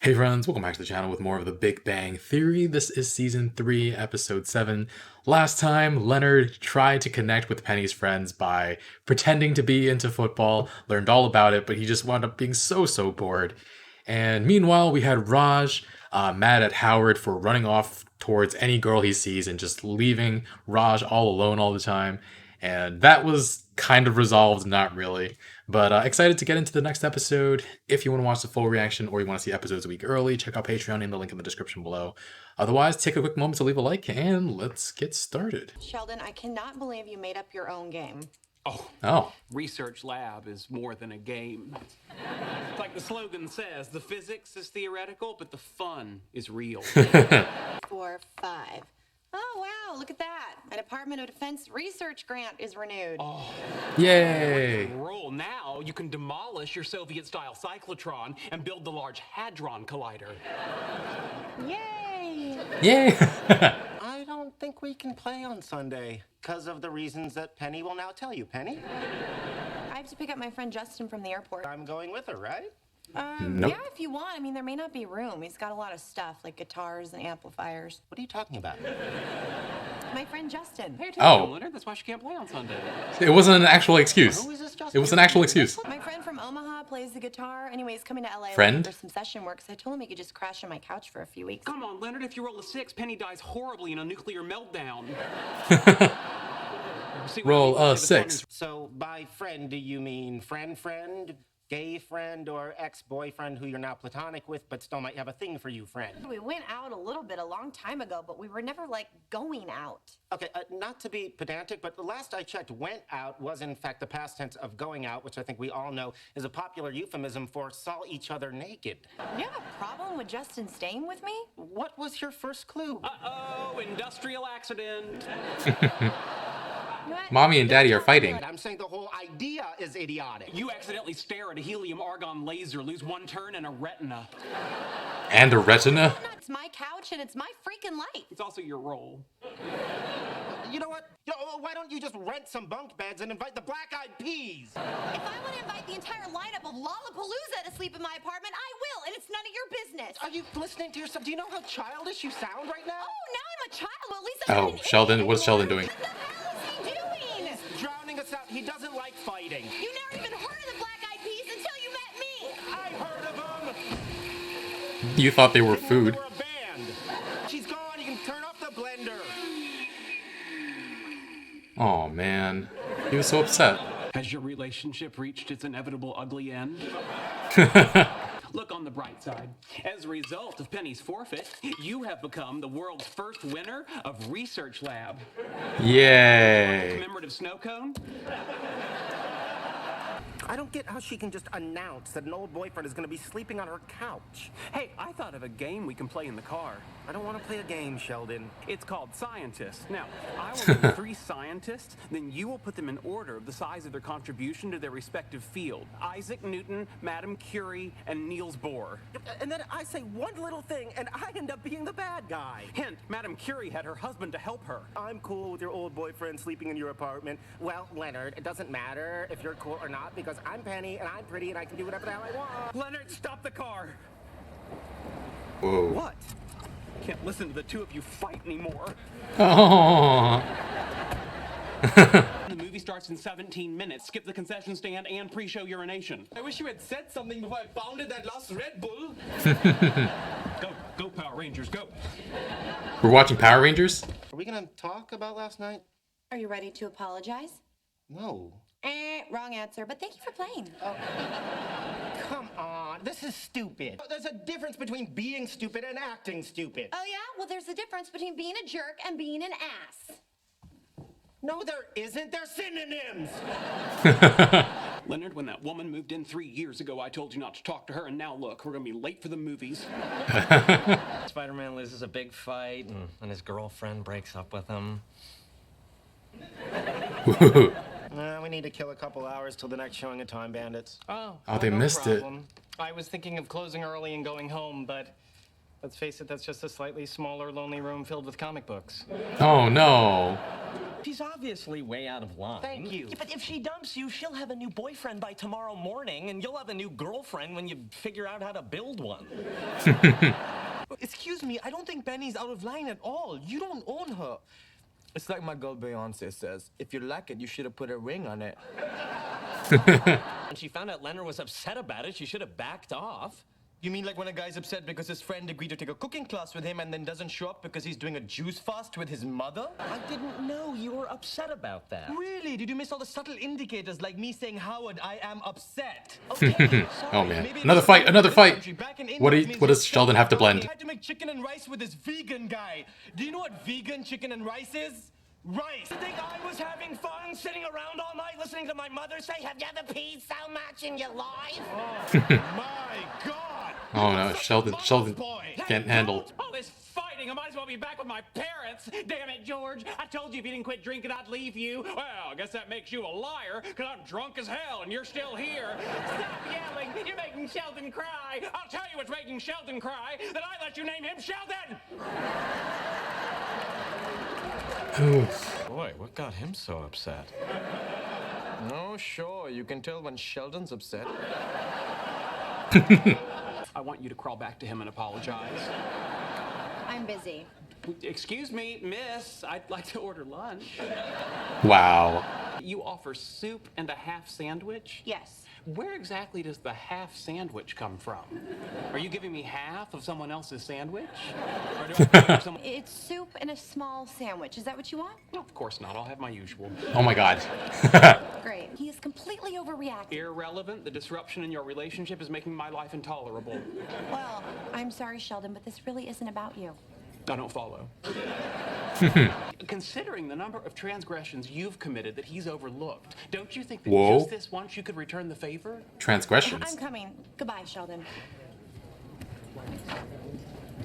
Hey friends, welcome back to the channel with more of the Big Bang Theory. This is season 3, episode 7. Last time, Leonard tried to connect with Penny's friends by pretending to be into football, learned all about it, but he just wound up being so bored. And meanwhile, we had Raj mad at Howard for running off towards any girl he sees and just leaving Raj all alone all the time. And that was kind of resolved, not really. But excited to get into the next episode. If you want to watch the full reaction or you want to see episodes a week early, check out Patreon in the link in the description below. Otherwise, take a quick moment to leave a like and let's get started. Sheldon, I cannot believe you made up your own game. Oh. Research lab is more than a game. It's like the slogan says, the physics is theoretical, but the fun is real. 4, 5. Oh, wow, look at that. My Department of Defense research grant is renewed. Oh, Yay! roll. Now you can demolish your Soviet-style cyclotron and build the Large Hadron Collider. Yay! Yay! I don't think we can play on Sunday because of the reasons that Penny will now tell you. Penny? I have to pick up my friend Justin from the airport. I'm going with her, right? Nope. Yeah, if you want. I mean, there may not be room. He's got a lot of stuff, like guitars and amplifiers. What are you talking about? My friend Justin. Pay attention, Oh. Leonard. That's why she can't play on Sunday. It wasn't an actual excuse. Who is this Justin? It was an actual excuse. My friend from Omaha plays the guitar. Anyway, he's coming to LA Friend? for some session work, so I told him he could just crash on my couch for a few weeks. Come on, Leonard. If you roll a 6, Penny dies horribly in a nuclear meltdown. See, Roll when a I say the song 6. is- So, by friend, do you mean friend, gay friend, or ex-boyfriend who you're now platonic with but still might have a thing for you, friend? We went out a little bit a long time ago, but we were never, like, going out. Okay, not to be pedantic, but the last I checked, went out was in fact the past tense of going out, which I think we all know is a popular euphemism for saw each other naked. You have a problem with Justin staying with me? What was your first clue? Uh-oh, industrial accident. You know what? Mommy and Daddy are fighting. I'm saying the whole idea is idiotic. You accidentally stare at a helium-argon laser, lose one turn and a retina. And a retina? It's my couch and it's my freaking light. It's also your role. You know what? Why don't you just rent some bunk beds and invite the Black Eyed Peas? If I want to invite the entire lineup of Lollapalooza to sleep in my apartment, I will, and it's none of your business. Are you listening to yourself? Do you know how childish you sound right now? Oh, now I'm a child. Well, at least I'm Oh, not an Sheldon, idiot what is Sheldon anymore. doing? What the hell is he doing? Drowning us out. He doesn't like fighting. You never even heard of the Black Eyed Peas until you met me. I heard of them. You thought they were Didn't know food. they were a band. She's gone. You can turn off the blender. Oh man. He was so upset. Has your relationship reached its inevitable ugly end? Look on the bright side. As a result of Penny's forfeit, you have become the world's first winner of Research Lab. Yay. Commemorative snow cone? I don't get how she can just announce that an old boyfriend is going to be sleeping on her couch. Hey, I thought of a game we can play in the car. I don't want to play a game, Sheldon. It's called Scientist. Now, I will name 3 scientists, then you will put them in order of the size of their contribution to their respective field. Isaac Newton, Madame Curie, and Niels Bohr. And then I say one little thing, and I end up being the bad guy. Hint, Madame Curie had her husband to help her. I'm cool with your old boyfriend sleeping in your apartment. Well, Leonard, it doesn't matter if you're cool or not because I'm Penny and I'm pretty and I can do whatever the hell I want. Leonard, stop the car! Whoa. What? Can't listen to the two of you fight anymore. Oh. The movie starts in 17 minutes. Skip the concession stand and pre-show urination. I wish you had said something before I pounded that last Red Bull. Go Power Rangers, go! We're watching Power Rangers? Are we gonna talk about last night? Are you ready to apologize? No. Wrong answer, but thank you for playing. Come on, this is stupid. There's a difference between being stupid and acting stupid. Oh, yeah? Well, there's a difference between being a jerk and being an ass. No, there isn't. They're synonyms. Leonard, when that woman moved in 3 years ago, I told you not to talk to her, and now look, we're gonna be late for the movies. Spider-Man loses a big fight, and his girlfriend breaks up with him. We need to kill a couple hours till the next showing of Time Bandits. Oh, they no missed it. problem. I was thinking of closing early and going home, but let's face it, that's just a slightly smaller, lonely room filled with comic books. Oh no. She's obviously way out of line. Thank you. Yeah, but if she dumps you, she'll have a new boyfriend by tomorrow morning, and you'll have a new girlfriend when you figure out how to build one. Excuse me, I don't think Penny's out of line at all. You don't own her. It's like my girl Beyonce says, if you like it, you should have put a ring on it. When she found out Leonard was upset about it, she should have backed off. You mean like when a guy's upset because his friend agreed to take a cooking class with him and then doesn't show up because he's doing a juice fast with his mother? I didn't know you were upset about that. Really? Did you miss all the subtle indicators like me saying, Howard, I am upset? Okay, sorry. Oh man, Maybe another it's fight, another this fight. country, back in What India, does means Sheldon have to blend? I had to make chicken and rice with this vegan guy. Do you know what vegan chicken and rice is? Rice. You think I was having fun sitting around all night listening to my mother say, have you ever peed so much in your life? Oh, my God. Oh no, Sheldon can't handle. All this fighting, I might as well be back with my parents. Damn it, George. I told you if you didn't quit drinking, I'd leave you. Well, I guess that makes you a liar, because I'm drunk as hell and you're still here. Stop yelling. You're making Sheldon cry. I'll tell you what's making Sheldon cry, that I let you name him Sheldon. Boy, what got him so upset? Oh, sure. You can tell when Sheldon's upset. I want you to crawl back to him and apologize. I'm busy. Excuse me, miss. I'd like to order lunch. Wow. You offer soup and a half sandwich? Yes. Where exactly does the half sandwich come from? Are you giving me half of someone else's sandwich? Or do I have some... It's soup and a small sandwich. Is that what you want? No, of course not. I'll have my usual. Oh my god. Great. He is completely overreacting. Irrelevant. The disruption in your relationship is making my life intolerable. Well, I'm sorry, Sheldon, but this really isn't about you. I don't follow. Considering the number of transgressions you've committed that he's overlooked, don't you think that Whoa. just this once you could return the favor? Transgressions. I'm coming. Goodbye, Sheldon.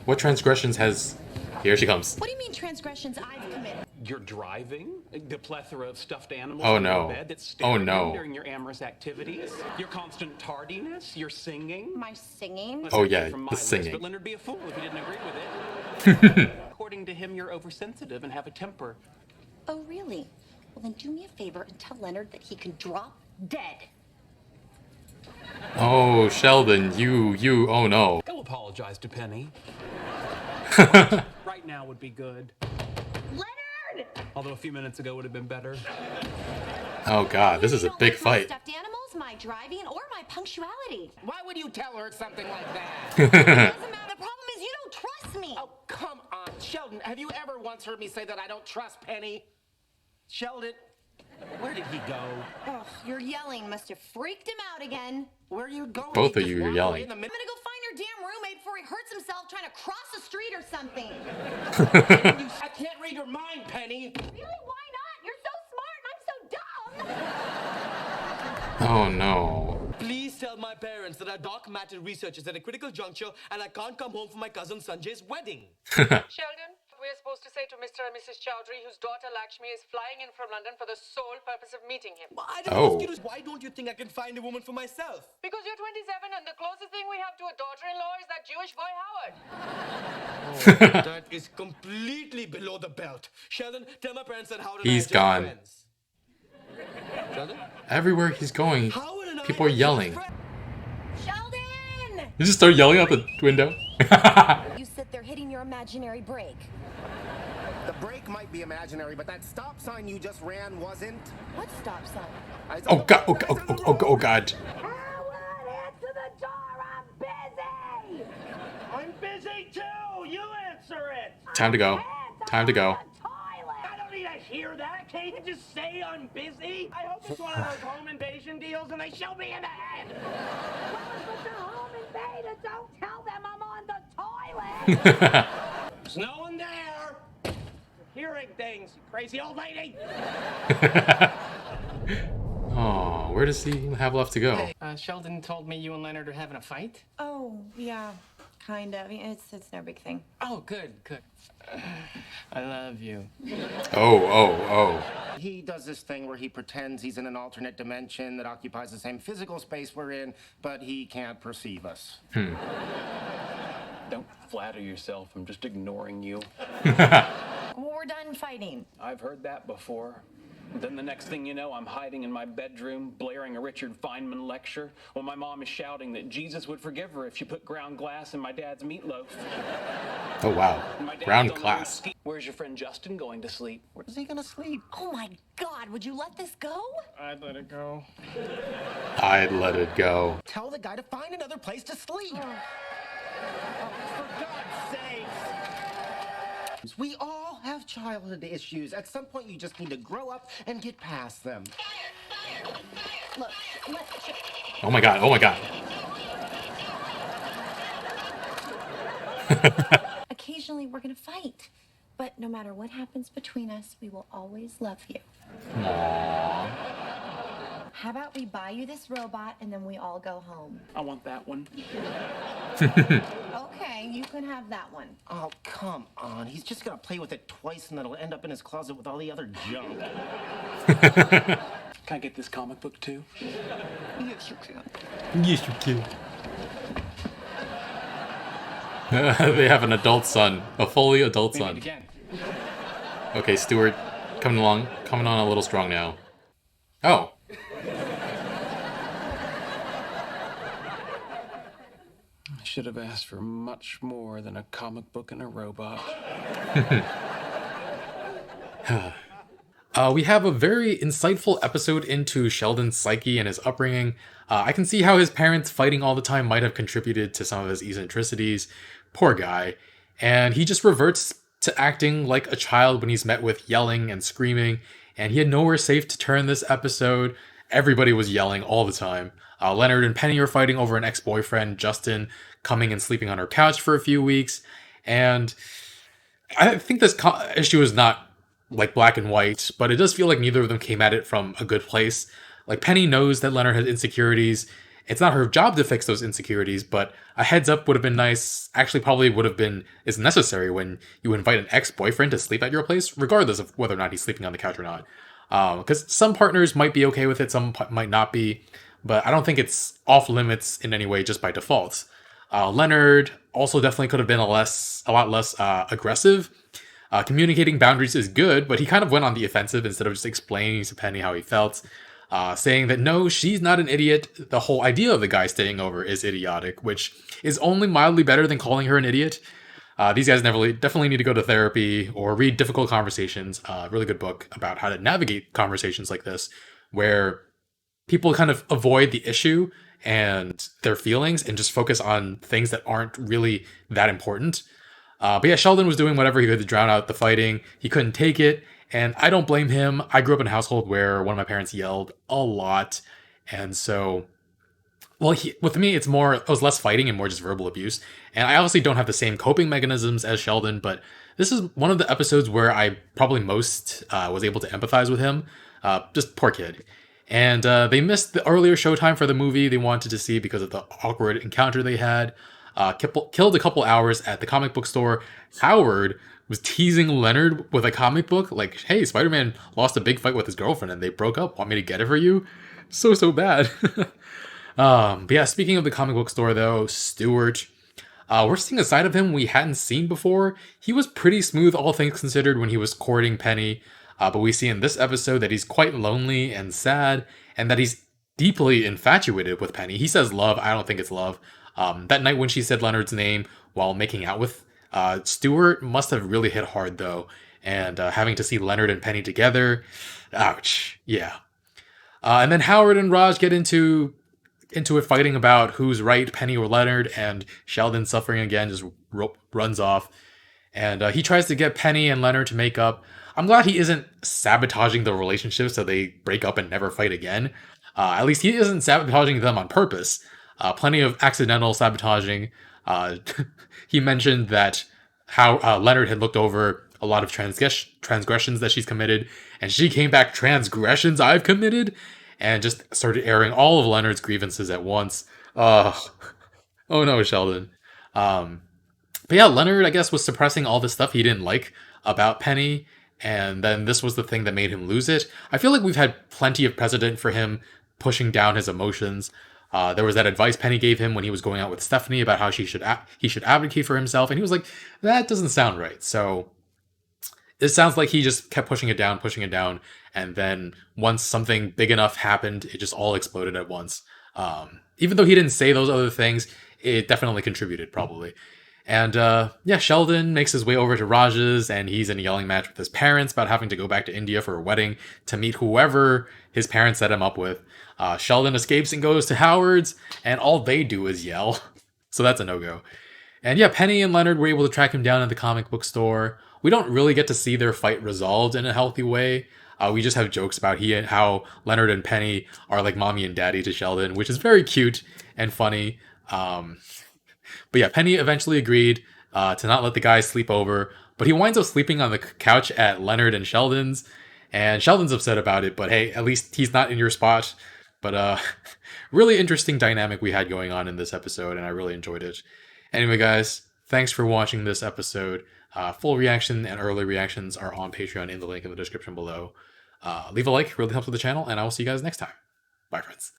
What transgressions has... Here she comes. What do you mean transgressions I've committed? Your driving, the plethora of stuffed animals Oh, in no. your bed that stare Oh, at you no. during your amorous activities, your constant tardiness, your singing. My singing? That's Oh, actually yeah, from my the list, singing. but Leonard'd be a fool if he didn't agree with it. According to him, you're oversensitive and have a temper. Oh, really? Well, then do me a favor and tell Leonard that he can drop dead. Oh, Sheldon, you, oh no. Go apologize to Penny. Right now would be good. Leonard! Although a few minutes ago would have been better. Oh god, this is a You don't big like my fight. stuffed animals, my driving, or my punctuality. Why would you tell her something like that? It doesn't matter. The problem is you don't trust me. Oh, come on. Sheldon, have you ever once heard me say that I don't trust Penny? Sheldon, where did he go? Ugh, your yelling must have freaked him out again. Where are you going? Both He of just you are walked yelling. away in the I'm middle- gonna go find your damn roommate before he hurts himself trying to cross the street or something. I can't read your mind, Penny. Really? Why not? You're so smart and I'm so dumb. Oh no. Please tell my parents that our dark matter research is at a critical juncture and I can't come home for my cousin Sanjay's wedding. Sheldon, we're supposed to say to Mr. and Mrs. Chowdhury, whose daughter Lakshmi is flying in from London for the sole purpose of meeting him. I didn't Oh. ask you to. Why don't you think I can find a woman for myself? Because you're 27 and the closest thing we have to a daughter-in-law is that Jewish boy Howard. That is completely below the belt. Sheldon, tell my parents that Howard and He's I are just gone. friends. Sheldon? Everywhere he's going, Howard and people are I just yelling. friends. Sheldon! You just start yelling out the window. You sit there hitting your imaginary brake. The brake might be imaginary, but that stop sign you just ran wasn't. What stop sign? It's Oh on god, the oh road, god, guys, on the oh road. god. Howard, answer the door! I'm busy! I'm busy too! You answer it! Time to go. Time to go. I don't need to hear that! Can't you just say I'm busy? I hope it's one of those home invasion deals and they shoot me in the head! But the home invader, don't tell them I'm on the toilet! There's no one there! Hearing things, you crazy old lady! Oh, where does he have left to go? Sheldon told me you and Leonard are having a fight. Oh, yeah, kind of. I mean, it's no big thing. Oh, good. I love you. Oh. He does this thing where he pretends he's in an alternate dimension that occupies the same physical space we're in, but he can't perceive us. Don't flatter yourself. I'm just ignoring you. We're done fighting. I've heard that before. Then the next thing you know, I'm hiding in my bedroom, blaring a Richard Feynman lecture, while my mom is shouting that Jesus would forgive her if she put ground glass in my dad's meatloaf. Oh, wow. Ground glass. Where's your friend Justin going to sleep? Where's he gonna sleep? Oh my God, would you let this go? I'd let it go. I'd let it go. Tell the guy to find another place to sleep. For God's sake! We all have childhood issues. At some point, you just need to grow up and get past them. Look, Oh my god, oh my god. occasionally we're gonna fight. But no matter what happens between us, we will always love you. Aww. How about we buy you this robot and then we all go home? I want that one. Okay, you can have that one. Oh, come on. He's just gonna play with it twice and then it'll end up in his closet with all the other junk. Can I get this comic book too? Yes, you can. Yes, you can. They have an adult son. A fully adult We meet son. again. Okay, Stuart, coming on a little strong now. Oh. I should have asked for much more than a comic book and a robot. We have a very insightful episode into Sheldon's psyche and his upbringing. I can see how his parents fighting all the time might have contributed to some of his eccentricities. Poor guy. And he just reverts to acting like a child when he's met with yelling and screaming. And he had nowhere safe to turn this episode. Everybody was yelling all the time. Leonard and Penny are fighting over an ex-boyfriend, Justin, coming and sleeping on her couch for a few weeks. And I think this issue is not like black and white, but it does feel like neither of them came at it from a good place. Like, Penny knows that Leonard has insecurities. It's not her job to fix those insecurities, but a heads up would have been nice. Actually, probably would have been is necessary when you invite an ex-boyfriend to sleep at your place, regardless of whether or not he's sleeping on the couch or not. Because some partners might be okay with it, some might not be, but I don't think it's off limits in any way just by default. Leonard also definitely could have been a lot less aggressive. Communicating boundaries is good, but he kind of went on the offensive instead of just explaining to Penny how he felt. Saying that no, she's not an idiot. The whole idea of the guy staying over is idiotic, which is only mildly better than calling her an idiot. These guys definitely need to go to therapy or read Difficult Conversations, a really good book about how to navigate conversations like this, where people kind of avoid the issue and their feelings and just focus on things that aren't really that important. But yeah, Sheldon was doing whatever he could to drown out the fighting. He couldn't take it, and I don't blame him. I grew up in a household where one of my parents yelled a lot, and so, well, with me, it was less fighting and more just verbal abuse. And I obviously don't have the same coping mechanisms as Sheldon, but this is one of the episodes where I probably most was able to empathize with him. Just poor kid. And they missed the earlier showtime for the movie they wanted to see because of the awkward encounter they had. Killed a couple hours at the comic book store. Howard was teasing Leonard with a comic book, like, hey, Spider-Man lost a big fight with his girlfriend and they broke up. Want me to get it for you? So bad. But yeah, speaking of the comic book store though, Stuart, we're seeing a side of him we hadn't seen before. He was pretty smooth, all things considered, when he was courting Penny. But we see in this episode that he's quite lonely and sad, and that he's deeply infatuated with Penny. He says love. I don't think it's love. That night when she said Leonard's name while making out with Stuart must have really hit hard though. And having to see Leonard and Penny together, ouch, yeah. And then Howard and Raj get into it fighting about who's right, Penny or Leonard, and Sheldon, suffering again, just runs off. And he tries to get Penny and Leonard to make up. I'm glad he isn't sabotaging the relationship so they break up and never fight again. At least he isn't sabotaging them on purpose. Plenty of accidental sabotaging. He mentioned that how Leonard had looked over a lot of transgressions that she's committed, and she came back, transgressions I've committed, and just started airing all of Leonard's grievances at once. Oh no, Sheldon. But yeah, Leonard, I guess, was suppressing all the stuff he didn't like about Penny, and then this was the thing that made him lose it. I feel like we've had plenty of precedent for him pushing down his emotions. There was that advice Penny gave him when he was going out with Stephanie about how he should advocate for himself, and he was like, that doesn't sound right. So it sounds like he just kept pushing it down, and then once something big enough happened, it just all exploded at once. Even though he didn't say those other things, it definitely contributed, probably. And yeah, Sheldon makes his way over to Raj's, and he's in a yelling match with his parents about having to go back to India for a wedding to meet whoever his parents set him up with. Sheldon escapes and goes to Howard's, and all they do is yell. So that's a no-go. And yeah, Penny and Leonard were able to track him down at the comic book store. We don't really get to see their fight resolved in a healthy way. We just have jokes about how Leonard and Penny are like mommy and daddy to Sheldon, which is very cute and funny. But yeah, Penny eventually agreed to not let the guys sleep over, but he winds up sleeping on the couch at Leonard and Sheldon's, and Sheldon's upset about it, but hey, at least he's not in your spot. But really interesting dynamic we had going on in this episode, and I really enjoyed it. Anyway, guys, thanks for watching this episode. Full reaction and early reactions are on Patreon in the link in the description below. Leave a like, really helps with the channel, and I will see you guys next time. Bye, friends.